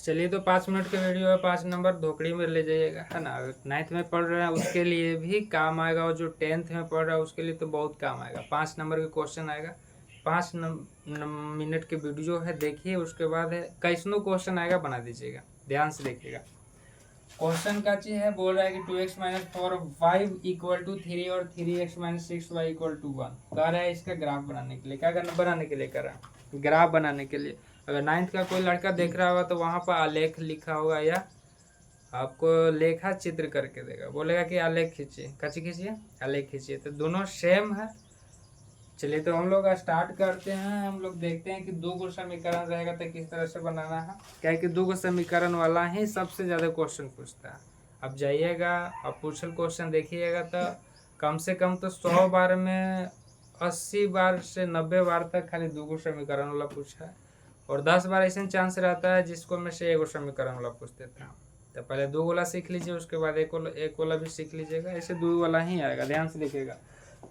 चलिए, तो 5 मिनट की वीडियो है, 5 नंबर धोकड़ी में ले जाइएगा, है ना। 9th में पढ़ रहे हैं उसके लिए भी काम आएगा, और जो 10th में पढ़ रहा है उसके लिए तो बहुत काम आएगा। 5 नंबर का क्वेश्चन आएगा, 5 मिनट की वीडियो है, देखिए। उसके बाद है कैसनो क्वेश्चन आएगा, बना दीजिएगा, ध्यान से देखिएगा। क्वेश्चन का चीज है, बोल रहा है कि 2x-4y = 3 और 3x-6y = 1 कह रहा है। इसका ग्राफ बनाने के लिए क्या करना, बनाने के लिए कर रहा है, ग्राफ बनाने के लिए। अगर 9th का कोई लड़का देख रहा होगा तो वहां पर आलेख लिखा होगा, या आपको लेखा चित्र करके देगा, बोलेगा कि आलेख खींचिए, कैसे खींचिए, आलेख खींचिए। तो दोनों सेम है। चलिए, तो हम लोग स्टार्ट करते हैं। हम लोग देखते हैं कि 2 समीकरण रहेगा तो किस तरह से बनाना है। क्या है कि 2 समीकरण वाला ही सबसे ज़्यादा क्वेश्चन पूछता है। अब जाइएगा, अब पूछल क्वेश्चन देखिएगा तो कम से कम तो 100 बार में 80 बार से 90 बार तक खाली 2 समीकरण वाला पूछा है, और 10 बार ऐसा चांस रहता है जिसको में से 1 समीकरण वाला पूछ देता है। तो पहले 2 वाला सीख लीजिए, उसके बाद एक वाला भी सीख लीजिएगा। ऐसे 2 वाला ही आएगा, ध्यान से देखिएगा।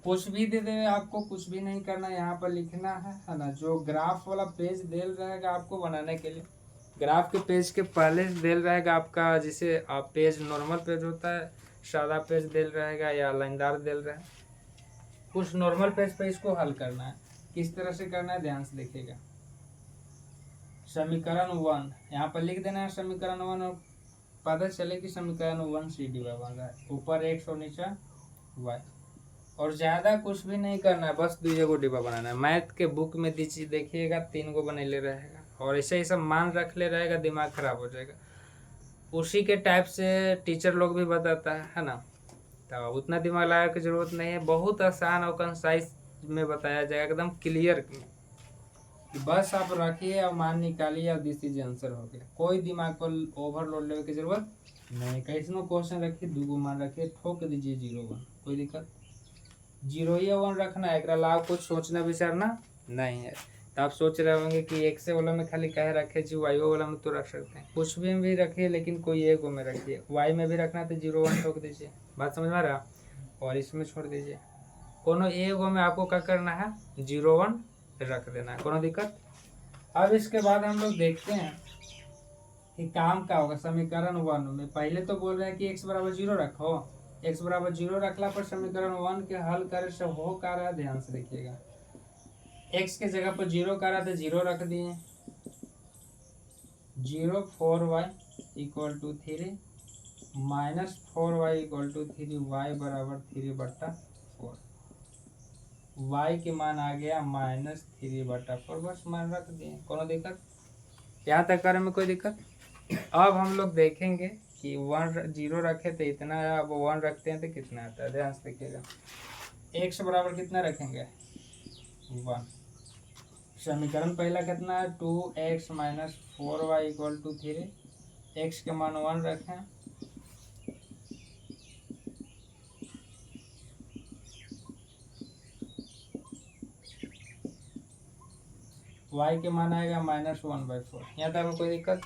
कुछ भी दे दे, आपको कुछ भी नहीं करना, यहाँ पर लिखना है ना। जो ग्राफ वाला पेज देल रहेगा आपको बनाने के लिए, ग्राफ के पेज के पहले देल रहेगा आपका, जिसे आप पेज नॉर्मल पेज होता है, सादा पेज देल रहेगा या लाइनदार देल रहेगा। उस नॉर्मल पेज पे इसको हल करना है। किस तरह से करना है, ध्यान से देखिएगा। समीकरण 1 यहाँ पर लिख देना है, समीकरण 1, और पता चले कि समीकरण 1 CD बन रहा है, ऊपर x और नीचे y। और ज़्यादा कुछ भी नहीं करना है, बस 2 डिब्बा बनाना है। मैथ के बुक में दीजिए, देखिएगा 3 गो बने ले रहेगा, और ऐसे ही सब मान रख ले रहेगा, दिमाग खराब हो जाएगा। उसी के टाइप से टीचर लोग भी बताता है ना। तो उतना दिमाग लगाने की जरूरत नहीं है, बहुत आसान और कंसाइज में बताया जाएगा, एकदम क्लियर। बस आप रखिए और मान निकालिए, और दिस इज आंसर हो गया। कोई दिमाग पर ओवरलोड लेने की जरूरत नहीं। कैसनो क्वेश्चन रखिए, 2 मान रखिए, ठोक दीजिए 0-1, कोई दिक्कत। 0 या 1 रखना है, एक अलावा कुछ सोचना विचारना नहीं है। तो आप सोच रहे होंगे कि एक से वाला में खाली कहे रखे जी, वाई वाला में तो रख सकते हैं, कुछ भी रखिए, लेकिन कोई एक में रखिए। वाई में भी रखना तो 0-1 ठोक दीजिए, बात समझ में आ रहा। और इसमें छोड़ दीजिए, कोनो एक में आपको क्या करना है, 0-1 रख देना है, कोनो दिक्कत। अब इसके बाद हम लोग देखते हैं कि काम क्या होगा। समीकरण 1 में पहले तो बोल रहे हैं कि x = 0 रखो। x = 0 रखला पर समीकरण 1 के हल करे से हो का रहा है, ध्यान से देखिएगा। x के जगह पर 0 का रहा था, 0 रख दिए। 0 4y = 3 -4y = 3, y = 3/4। y के मान आ गया -3/4, बस मान रख दिए, कोनो दिक्कत। यहाँ तक करने में कोई दिक्कत। अब हम लोग देखेंगे कि 0 रखे तो इतना है, अब 1 रखते हैं तो कितना आता है, ध्यान से देखिएगा। x बराबर कितना रखेंगे, 1। समीकरण पहला कितना है, 2x - 4y = 3। x के मान 1 रखें, y के मान आएगा -1/4। यहाँ तक में कोई दिक्कत,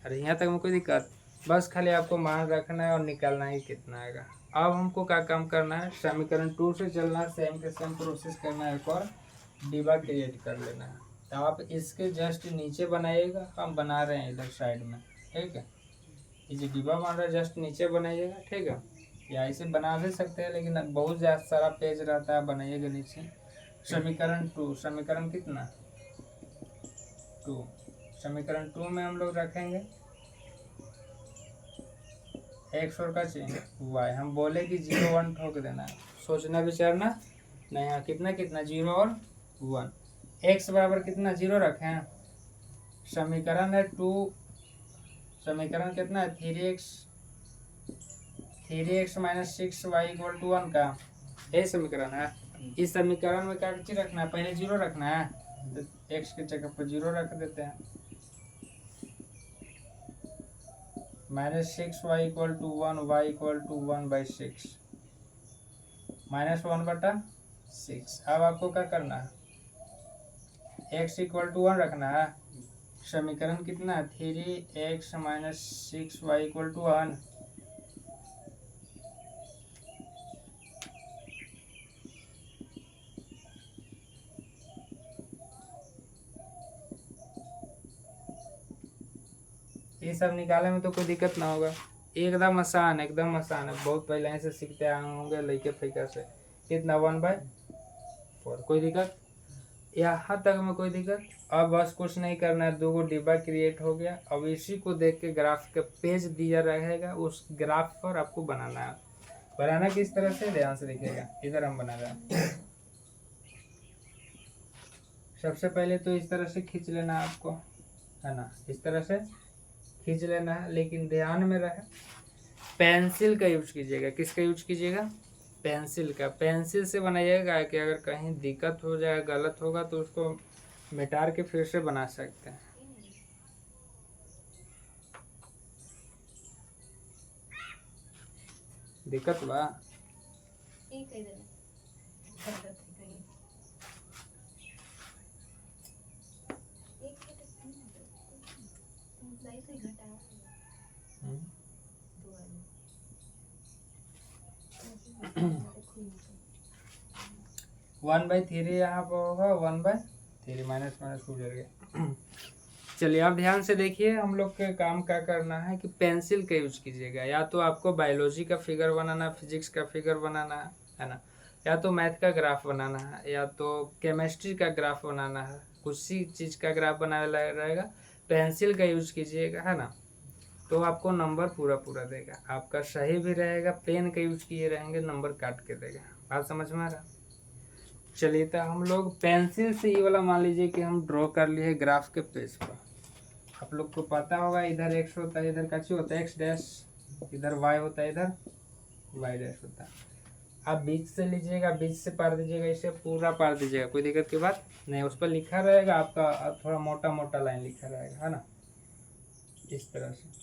अरे यहाँ तक में कोई दिक्कत। बस खाली आपको मान रखना है और निकालना ही कितना आएगा। अब हमको क्या काम करना है, समीकरण 2 से चलना है, सेम के सेम प्रोसेस करना है, एक और डिब्बा क्रिएट कर लेना है। तो आप इसके जस्ट नीचे बनाइएगा, हम बना रहे हैं इधर साइड में, ठीक है। ये जो डिब्बा बन रहा है जस्ट नीचे बनाइएगा, ठीक है। या इसे बना भी सकते हैं, लेकिन बहुत ज़्यादा सारा पेज रहता है, बनाइएगा नीचे। समीकरण 2, समीकरण कितना, 2। समीकरण 2 में हम लोग रखेंगे x और का चेंज y। हम बोले कि 0-1 ठोक देना है, सोचना विचारना नहीं है। कितना कितना, 0 और 1। x बराबर कितना, 0 रखें। समीकरण है 2, समीकरण कितना है, 3x - 6y = 1 का ये समीकरण है। इस समीकरण में क्या चीज रखना है, पहले 0 रखना है, तो x के जगह पर 0 रख देते हैं। -6y = 1, y = 1/6, -1/6। अब आपको क्या करना है, x = 1 रखना है। समीकरण कितना है, 3x - 6y = 1। ये सब निकाले में तो कोई दिक्कत ना होगा, एकदम आसान, एकदम आसान है। बहुत पहले से सीखते आए होंगे लड़के फैका से। कितना 1/4, कोई दिक्कत यहाँ तक में, कोई दिक्कत। अब बस कुछ नहीं करना है, 2 डिब्बा क्रिएट हो गया। अब इसी को देख के ग्राफ का पेज दिया रहेगा, उस ग्राफ पर आपको बनाना है। बनाना किस तरह से, ध्यान से देखिएगा। इधर हम बना रहे हैं, सबसे पहले तो इस तरह से खींच लेना है आपको, है ना, इस तरह से खींच लेना है। लेकिन ध्यान में रहे, पेंसिल का यूज कीजिएगा। किसका यूज कीजिएगा, पेंसिल का। पेंसिल से बनाइएगा कि अगर कहीं दिक्कत हो जाए, गलत होगा तो उसको मिटार के फिर से बना सकते हैं। दिक्कत बा वन बाई थ्री यहाँ पर होगा, 1/3 माइनस माइनस हो जाएगा। चलिए आप ध्यान से देखिए, हम लोग के काम क्या करना है कि पेंसिल का यूज कीजिएगा। या तो आपको बायोलॉजी का फिगर बनाना, फिजिक्स का फिगर बनाना है ना, या तो मैथ का ग्राफ बनाना है, या तो केमिस्ट्री का ग्राफ बनाना है, किसी चीज़ का ग्राफ बनाना रहेगा, पेंसिल का यूज कीजिएगा, है ना, तो आपको नंबर पूरा पूरा देगा। आपका सही भी रहेगा। पेन का यूज किए रहेंगे, नंबर काट के देगा। बात समझ में आ रहा। चलिए तो हम लोग पेंसिल से ये वाला मान लीजिए कि हम ड्रॉ कर लिए ग्राफ के पेज पर। आप लोग को पता होगा, इधर एक्स होता है, इधर कैसे होता है एक्स डैश, इधर वाई होता है, इधर वाई डैश होता है। आप बीच से लीजिएगा, बीच से पार दीजिएगा, इसे पूरा पार दीजिएगा, कोई दिक्कत की बात नहीं। उस पर लिखा रहेगा आपका, थोड़ा मोटा मोटा लाइन लिखा रहेगा, है ना, इस तरह से।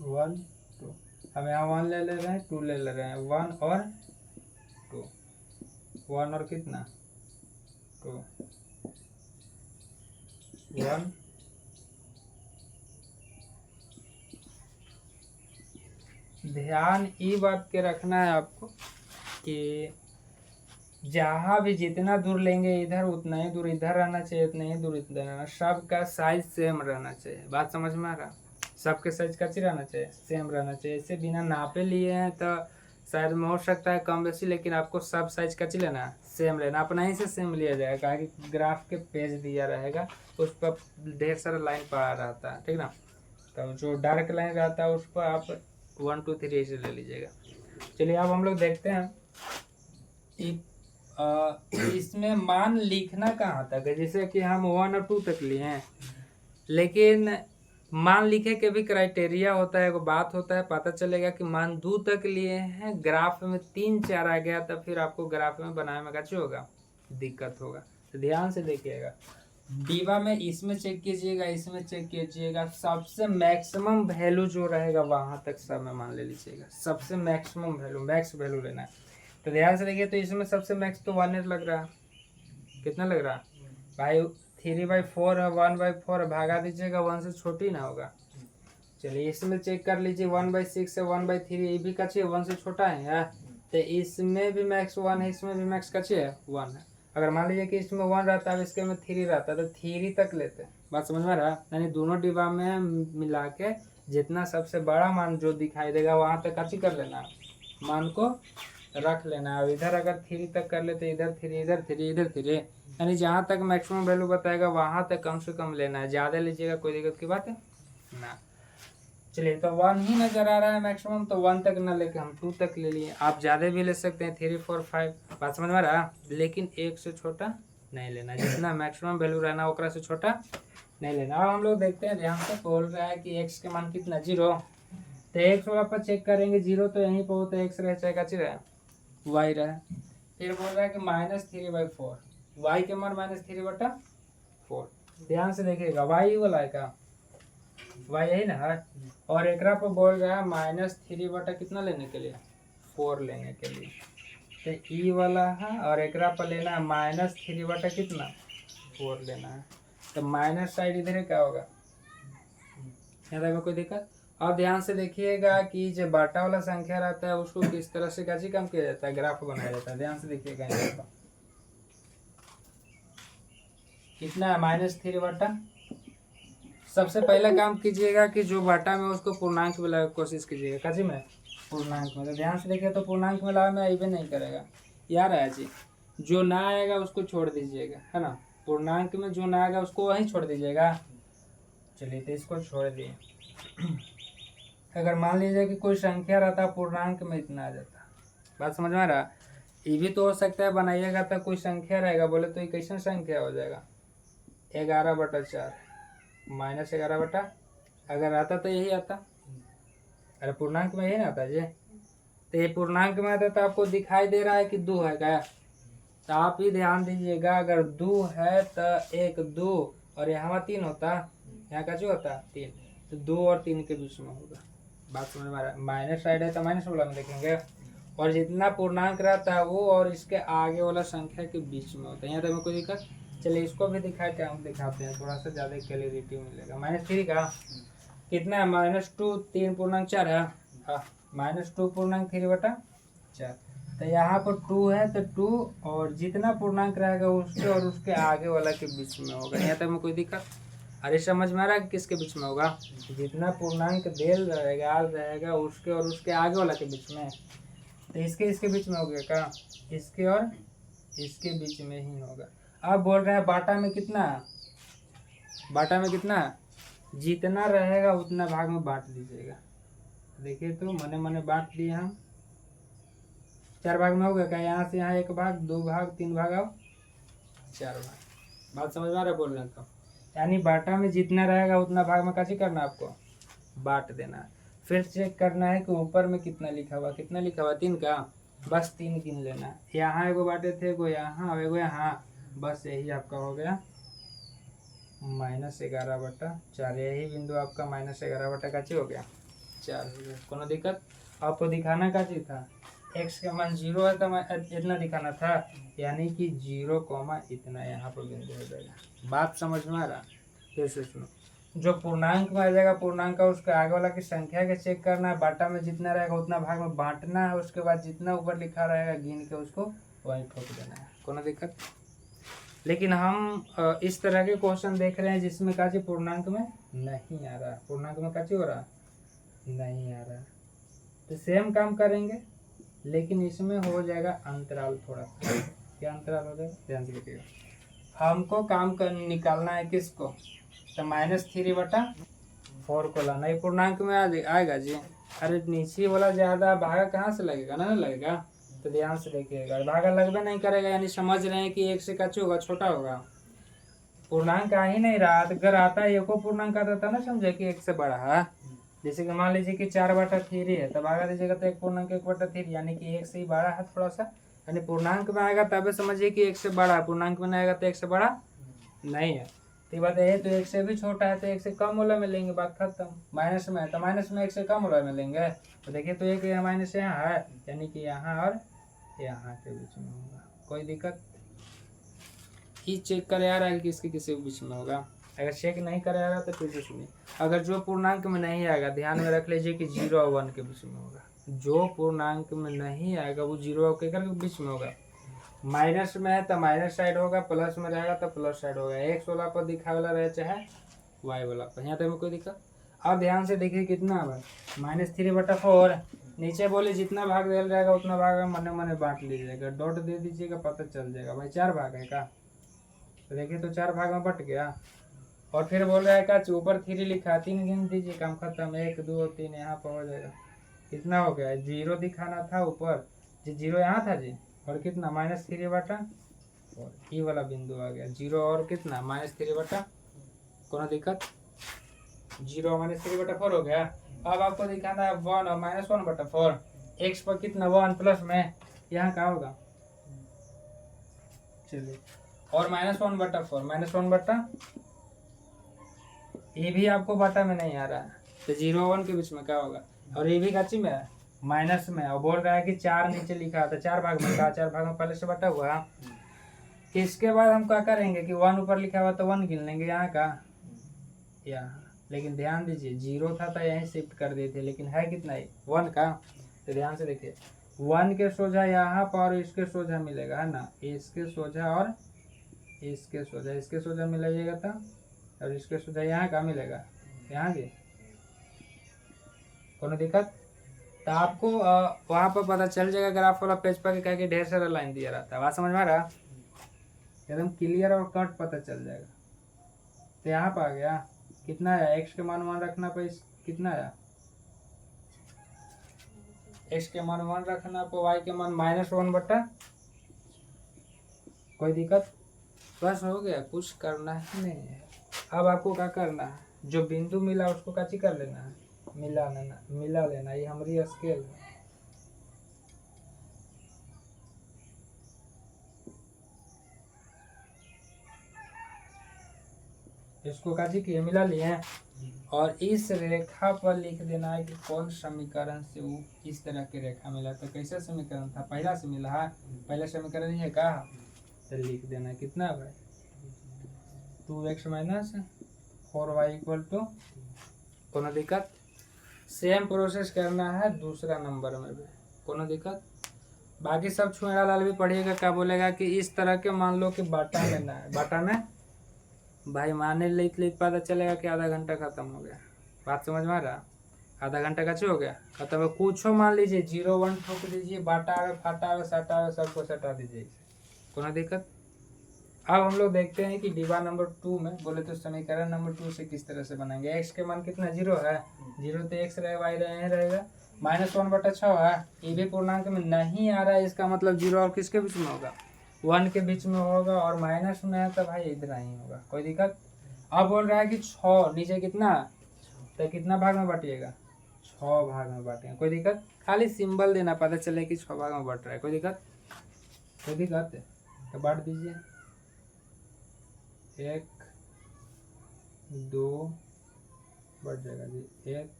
वन टू, हम यहाँ 1 ले ले रहे हैं, 2 ले ले रहे हैं, 1 और 2, 1 और कितना 2, 1 ध्यान ये बात के रखना है आपको कि जहाँ भी जितना दूर लेंगे इधर, उतना ही दूर इधर रहना चाहिए, उतना ही दूर इधर रहना। सबका साइज सेम रहना चाहिए। बात समझ में आ रहा, सबके साइज कैसे रहना चाहिए, सेम रहना चाहिए। इससे बिना नापे लिए हैं तो शायद में हो सकता है कम बेसी, लेकिन आपको सब साइज कैसे लेना है, सेम लेना। अपना ही से सेम लिया जाएगा कि ग्राफ के पेज दिया रहेगा, उस पर ढेर सारा लाइन पड़ा रहता है, ठीक ना। तो जो डार्क लाइन रहता है उस पर आप 1 2 3 ऐसे ले लीजिएगा। चलिए अब हम लोग देखते हैं इसमें मान लिखना कहाँ तक है। जैसे कि हम 1 और 2 तक लिए हैं, लेकिन मान लिखे के भी क्राइटेरिया होता है, एगो बात होता है, पता चलेगा कि मान 2 तक लिए हैं, ग्राफ में 3 4 आ गया, तब फिर आपको ग्राफ में बनाने में कैसे होगा, दिक्कत होगा। तो ध्यान से देखिएगा, डिब्बा में इसमें चेक कीजिएगा, इसमें चेक कीजिएगा, सबसे मैक्सिमम वैल्यू जो रहेगा वहाँ तक सब में मान ले लीजिएगा। सबसे मैक्सिमम वैल्यू, मैक्स वैल्यू लेना है। तो ध्यान से देखिए, तो इसमें सबसे मैक्स तो 1 लग रहा है। कितना लग रहा है भाई, 3/4 है, 1/4 भागा दीजिएगा, 1 से छोटी ना होगा। चलिए इसमें चेक कर लीजिए, 1/6 है, 1/3, ये भी कच्ची है, 1 से छोटा है। तो इसमें भी मैक्स 1 है, इसमें भी मैक्स कच्ची है, 1 है। अगर मान लीजिए कि इसमें 1 रहता है, इसके में 3 रहता है, तो 3 तक लेते हैं। बात समझ में रहा, यानी दोनों डिब्बा में मिला के जितना सबसे बड़ा मान जो दिखाई देगा वहाँ तक कच्ची कर लेना, मान को रख लेना। अब इधर अगर 3 तक कर लेते, इधर 3, इधर 3, इधर 3, यानी जहाँ तक मैक्सिमम वैल्यू बताएगा वहाँ तक कम से कम लेना है। ज़्यादा लीजिएगा कोई दिक्कत की बात है ना। चलिए तो 1 ही नज़र आ रहा है मैक्सिमम, तो 1 तक ना लेके हम 2 तक ले लिए। आप ज़्यादा भी ले सकते हैं, 3 4 5, बात समझ में आ रहा, लेकिन 1 से छोटा नहीं लेना। जितना मैक्सिमम वैल्यू रहना ओकरा से छोटा नहीं लेना। अब हम लोग देखते हैं, ध्यान से बोल रहा है कि x के मान कितना 0, तो x वाला पर चेक करेंगे 0, तो यहीं पर होता है x रहे चाहे कच्ची रहे, y रहे। फिर बोल रहा है कि -3/4, y के मान -3/4। ध्यान से देखिएगा, y वाला है का, y यही ना है, और एकरा पर बोल रहा है -3 कितना लेने के लिए, 4 लेने के लिए। तो ई वाला है, और एकरा पर लेना है -3 कितना, 4 लेना है। तो माइनस साइड इधर क्या होगा, यहाँ कोई दिक्कत। अब ध्यान से देखिएगा कि जो बाटा वाला संख्या रहता है उसको किस तरह से कैसे कम किया जाता है, ग्राफ बनाया जाता है। ध्यान से देखिएगा, कितना है -3 बटा। सबसे पहला काम कीजिएगा कि जो बटा में उसको पूर्णांक में लाने की कोशिश कीजिएगा। काजी में पूर्णांक में, तो ध्यान से देखिए, तो पूर्णांक में लाने में आइबे नहीं करेगा यार है जी। जो ना आएगा उसको छोड़ दीजिएगा, है ना। पूर्णांक में जो ना आएगा उसको वहीं छोड़ दीजिएगा। चलिए तो इसको छोड़ दिए। अगर मान लीजिए कि कोई संख्या रहता पूर्णांक में इतना आ जाता, बात समझ में आ रहा। ये भी तो हो सकता है बनाइएगा तो कोई संख्या रहेगा, बोले तो ये कैसा संख्या हो जाएगा 11/4 -11 अगर आता तो यही आता। अरे पूर्णांक में यही ना आता जी। तो ये पूर्णांक में आता तो आपको दिखाई दे रहा है कि 2 है क्या। तो आप ही ध्यान दीजिएगा, अगर 2 है तो 1 2 और यहाँ 3 होता, यहाँ का जो होता 3, तो 2 और 3 के बीच में होगा। बात समझ में आ रहा है। माइनस साइड है तो माइनस वाला में देखेंगे, और जितना पूर्णांक रहता है वो और इसके आगे वाला संख्या के बीच में होता है। यहाँ तो हमें कोई दिक्कत। चलिए इसको भी दिखाते हैं, हम दिखाते हैं, थोड़ा सा ज़्यादा क्लैरिटी मिलेगा। -3 का कितना है -2 3 पूर्णांक 4 है। हाँ -2 पूर्णांक 3/4। तो यहाँ पर 2 है तो 2 और जितना पूर्णांक रहेगा उसके और उसके आगे वाला के बीच में होगा। यहाँ तक में कोई दिक्कत। अरे समझ में आ रहा है किसके बीच में होगा। जितना पूर्णांक देल रहेगा उसके और उसके आगे वाला के बीच में। तो इसके बीच में हो गया क्या, इसके और इसके बीच में ही होगा। अब बोल रहे हैं बाटा में कितना, बाटा में कितना जितना रहेगा उतना भाग में बांट दीजिएगा। देखिए तो मने मने बांट दिए हम, 4 भाग में हो गया क्या। यहाँ से यहाँ 1 भाग 2 भाग 3 भाग और 4 भाग। बात समझ में आ रहा है बोल रहे हैं तो। यानी बाटा में जितना रहेगा उतना भाग में कैसे करना है आपको, बांट देना है। फिर चेक करना है कि ऊपर में कितना लिखा हुआ, कितना लिखा हुआ 3 का, बस 3 गिन लेना है। यहाँ एगो बांटे थे, एगो यहाँ और एगो यहाँ, बस यही आपका हो गया -11/4। यही बिंदु आपका -11/4 हो गया 4 हो गया। कोनो दिक्कत। आपको दिखाना का चीज था x का मान 0 है तो इतना दिखाना था, यानी कि 0, इतना यहाँ पर बिंदु हो जाएगा। बात समझ में आ रहा। फिर से सुनो, जो पूर्णांक में आ जाएगा पूर्णांक का उसके आगे वाला की संख्या के चेक करना है, बाटा में जितना रहेगा उतना भाग में बांटना है। उसके बाद जितना ऊपर लिखा रहेगा गिन के उसको वहीं ठोक देना है। कोनो दिक्कत। लेकिन हम इस तरह के क्वेश्चन देख रहे हैं जिसमें काची पूर्णांक में नहीं आ रहा, पूर्णांक में काची हो रहा नहीं आ रहा। तो सेम काम करेंगे लेकिन इसमें हो जाएगा अंतराल थोड़ा सा। क्या अंतराल हो जाएगा, ध्यान से देखिएगा। हमको काम कर निकालना है किसको, तो -3/4 को लाना है। पूर्णांक में आएगा जी। अरे नीचे वाला ज्यादा भागा कहाँ से लगेगा, ना लगेगा। तो ध्यान से देखिएगा, भागा लगभग नहीं करेगा, यानी समझ रहे हैं कि 1 से कच्चा होगा, छोटा होगा। पूर्णांक आ ही नहीं रहा, अगर आता है एको पूर्णांक आता था ना, समझे कि 1 से बड़ा है। जैसे कि मान लीजिए कि 4/3 है, तो भागा दीजिएगा तो 1/3, यानी कि 1 से ही बड़ा है थोड़ा सा। यानी पूर्णांक में आएगा तब समझिए कि 1 से बड़ा है, पूर्णांक में आएगा तो 1 से बड़ा नहीं है। तो बात है, तो 1 से भी छोटा है तो 1 से कम वाला में लेंगे, बात खत्म। माइनस में है तो माइनस में 1 से कम वाला में लेंगे। तो देखिए तो एक माइनस यहाँ है, यानी कि यहाँ और यहाँ के बीच में होगा। कोई दिक्कत। ही चेक करे आ रहा है कि इसके किसी के बीच में होगा। अगर चेक नहीं करे आ रहा तो फिर से सुनिए। अगर जो पूर्णांक में नहीं आएगा ध्यान में रख लीजिए कि 0 और 1 के बीच में होगा। जो पूर्णांक में नहीं आएगा वो 0 और के बीच में होगा। माइनस में है तो माइनस साइड होगा, प्लस में रहेगा तो प्लस साइड होगा। एक्स वाला पर दिखा वाला रहे चाहे वाई वाला पर, यहाँ तक कोई दिक्कत। अब ध्यान से देखिए कितना है -3/4। नीचे बोले जितना भाग दे रहेगा उतना भाग मने मने बांट लीजिएगा, डॉट दे दीजिएगा, पता चल जाएगा भाई 4 भाग है का। तो देखिए तो 4 भाग में बट गया। और फिर बोल रहा है का ऊपर 3 लिखा, 3 गिन दीजिए, काम खत्म। 1 2 3 यहाँ पर हो जाएगा। कितना हो गया, 0 दिखाना था ऊपर जी, 0 यहाँ था जी, और कितना -3/4, ये वाला बिंदु आ गया 0 और कितना -3/4। कोनो दिक्कत। 0 -3/4 हो गया। अब आपको दिखाना है 1 और -1/4। x पर कितना 1 प्लस में यहाँ का होगा, चलिए, और -1/4 -1/, ये भी आपको बटा में नहीं आ रहा है तो 0 1 के बीच में क्या होगा। और ये भी कच्ची में है माइनस में, और बोल रहा है कि 4 नीचे लिखा था, 4 भाग में था, 4 भाग में पहले से बटा हुआ। इसके बाद हम क्या करेंगे कि 1 ऊपर लिखा हुआ तो 1 गिन लेंगे यहाँ का यहाँ। लेकिन ध्यान दीजिए 0 था तो यहीं शिफ्ट कर दिए थे, लेकिन है कितना है 1 का। तो ध्यान से देखिए 1 के सोझा यहाँ पर और इसके सोझा मिलेगा, है ना, इसके सोझा और इसके सोजा मिलाइएगा था, और इसके सोजा यहाँ का मिलेगा, यहाँ के कोनो दिक्कत। तो आपको वहाँ पर पता चल जाएगा ग्राफ वाला पेज पर क्या कि ढेर सारा लाइन दिया रहता है, बात समझ में आ रहा, एकदम क्लियर और कट पता चल जाएगा। तो यहाँ पर आ गया कितना आया, एक्स के मान 1 रखना पर कितना आया, एक्स के मान 1 रखना पर वाई के मान -1 बटा, कोई दिक्कत, बस हो गया, कुछ करना ही नहीं है। अब आपको क्या करना है, जो बिंदु मिला उसको काची कर लेना है, मिला लेना, ये हमारी स्केल है। इसको काजी किए मिला लिए हैं, और इस रेखा पर लिख देना है कि कौन समीकरण से वो इस तरह की रेखा मिला। तो कैसा समीकरण था, पहला से मिला है, पहला समीकरण ये का, तो लिख देना है कितना भाई 2x - 4y = कोनो दिक्कत। सेम प्रोसेस करना है दूसरा नंबर में भी, कोनो दिक्कत। बाकी सब छुएरा लाल भी पढ़िएगा, क्या बोलेगा कि इस तरह के मान लो कि बाटा लेना है, बाटा में भाई माने लेट पता चलेगा कि आधा घंटा खत्म हो गया, बात समझ में आ रहा, आधा घंटा का हो गया खत्म है। कुछ मान लीजिए 0 1 ठोक दीजिए, बाटा आवे फाटा आवे सटा आवे सबको सटा दीजिए, कोनो दिक्कत। अब हम लोग देखते हैं कि डिब्बा नंबर 2 में बोले तो समीकरण नंबर 2 से किस तरह से बनाएंगे। x के मान कितना 0 है, 0 तो x रहेगा, y रहेगा, -1 बटा 6 है, ये भी पूर्णांक में नहीं आ रहा है, इसका मतलब 0 और किसके बीच में होगा, 1 के बीच में होगा, और माइनस में है तो भाई इधर ही होगा, कोई दिक्कत। अब बोल रहा है कि 6 नीचे कितना, तो कितना भाग में बांटिएगा, 6 भाग में बांटेंगे, कोई दिक्कत। खाली सिंबल देना पता चले कि 6 भाग में बांट रहा है, कोई दिक्कत, कोई दिक्कत। तो बांट दीजिए, 1 2 बढ़ जाएगा जी, 1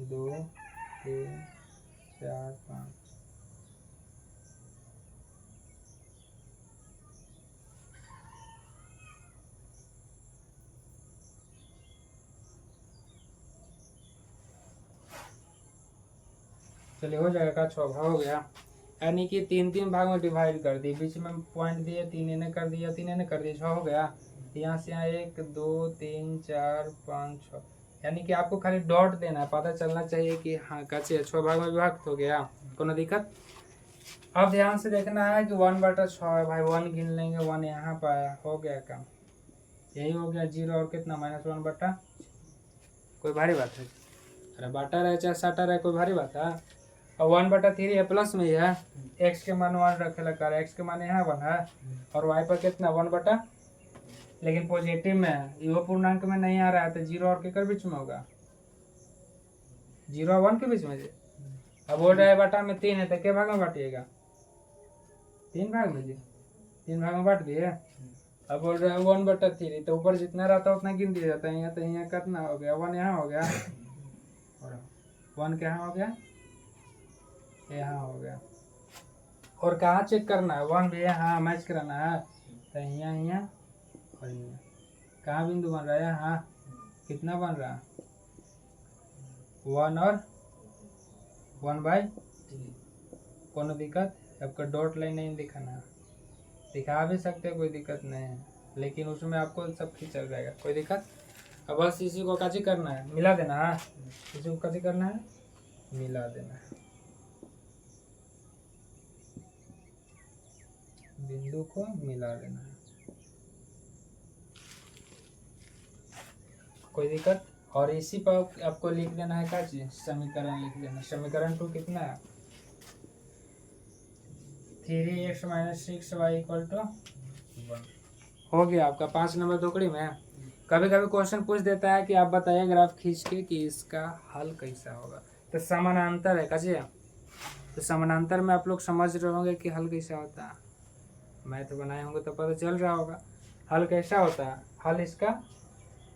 2 3 4 5, चलिए हो जाएगा का 6 भाग हो गया, यानी कि 3 भाग में डिवाइड कर दी, बीच में पॉइंट दिए, 3 ने कर दिया, 3 ने कर दिया, 6 हो गया। यहाँ से यहाँ 1 2 3 4 5 6, यानी कि आपको खाली डॉट देना है, पता चलना चाहिए कि हाँ कैसे 6 भाग में विभक्त हो गया, कोनो दिक्कत। अब ध्यान से देखना है कि 1 बटा 6 है भाई, 1 गिन लेंगे, 1 यहाँ पर आया, हो गया काम, यही हो गया 0 और कितना -1 बटा, कोई भारी बात है, अरे बाटा रहे चाहे साटा रहे, कोई भारी बात है। और 1/3 है, प्लस में ही है, x के मान 1 रखे लगा, x के मान यहाँ 1 है, और y पर कितना 1 बटा, लेकिन पॉजिटिव में है, ये पूर्णांक में नहीं आ रहा है, तो 0 और के बीच में होगा, 0 और 1 के बीच में जी। अब बोल रहा है बटा में 3 है, तो क्या भाग में बांटिएगा, 3 भाग में जी, 3 भाग में बांट दिए। अब बोल रहा है 1/3, तो ऊपर जितना रहता है उतना गिन दिया जाता है, यहाँ तो यहाँ कितना हो गया, 1 यहाँ हो गया, और 1 क्या यहाँ हो गया, यहाँ हो गया। और कहाँ चेक करना है, 1 भी यहाँ मैच कराना है, तो यहाँ यहाँ और यहाँ कहाँ बिंदु बन रहा है, यहाँ कितना बन रहा है, 1 और 1/3, कोनो दिक्कत। आपका डॉट लाइन नहीं दिखाना है, दिखा भी सकते हैं, कोई दिक्कत नहीं है, लेकिन उसमें आपको सब ठीक चल जाएगा, कोई दिक्कत। अब बस इसी को काची करना है, मिला देना है, इसी को काची करना है, मिला देना है, बिंदु को मिला देना है, कोई दिक्कत। और इसी पर आपको लिख देना है क्या चीज, समीकरण लिख देना। समीकरण 2 कितना है, 3x - 6y = 1 हो गया आपका 5 नंबर टुकड़ी में। कभी कभी क्वेश्चन पूछ देता है कि आप बताइए ग्राफ खींच के कि इसका हल कैसा होगा, तो समानांतर है काजी, तो समानांतर में आप लोग समझ रहे होंगे कि हल कैसा होता है, मैथ बनाए होंगे तो पता चल रहा होगा हल कैसा होता है। हल इसका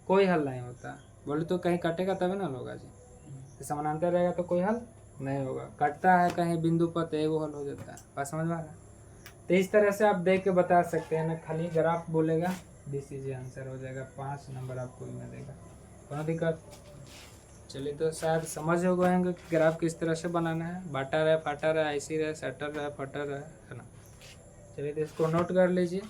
कोई हल नहीं होता, बोले तो कहीं कटेगा तभी ना होगा जी, तो समानांतर रहेगा तो कोई हल नहीं होगा, कटता है कहीं बिंदु पर तो एगो हल हो जाता है, बात समझ में आ रहा है। तो इस तरह से आप देख के बता सकते हैं ना, खाली ग्राफ बोलेगा दिस इज आंसर हो जाएगा, 5 नंबर आपको में देगा, कोनो दिक्कत। चलिए तो शायद समझ हो गए कि ग्राफ किस तरह से बनाना है, बाटा रहे फाटा रहे, ऐसी रहे सटर रहे फटर रहे, है ना। चलिए तो इसको नोट कर लीजिए।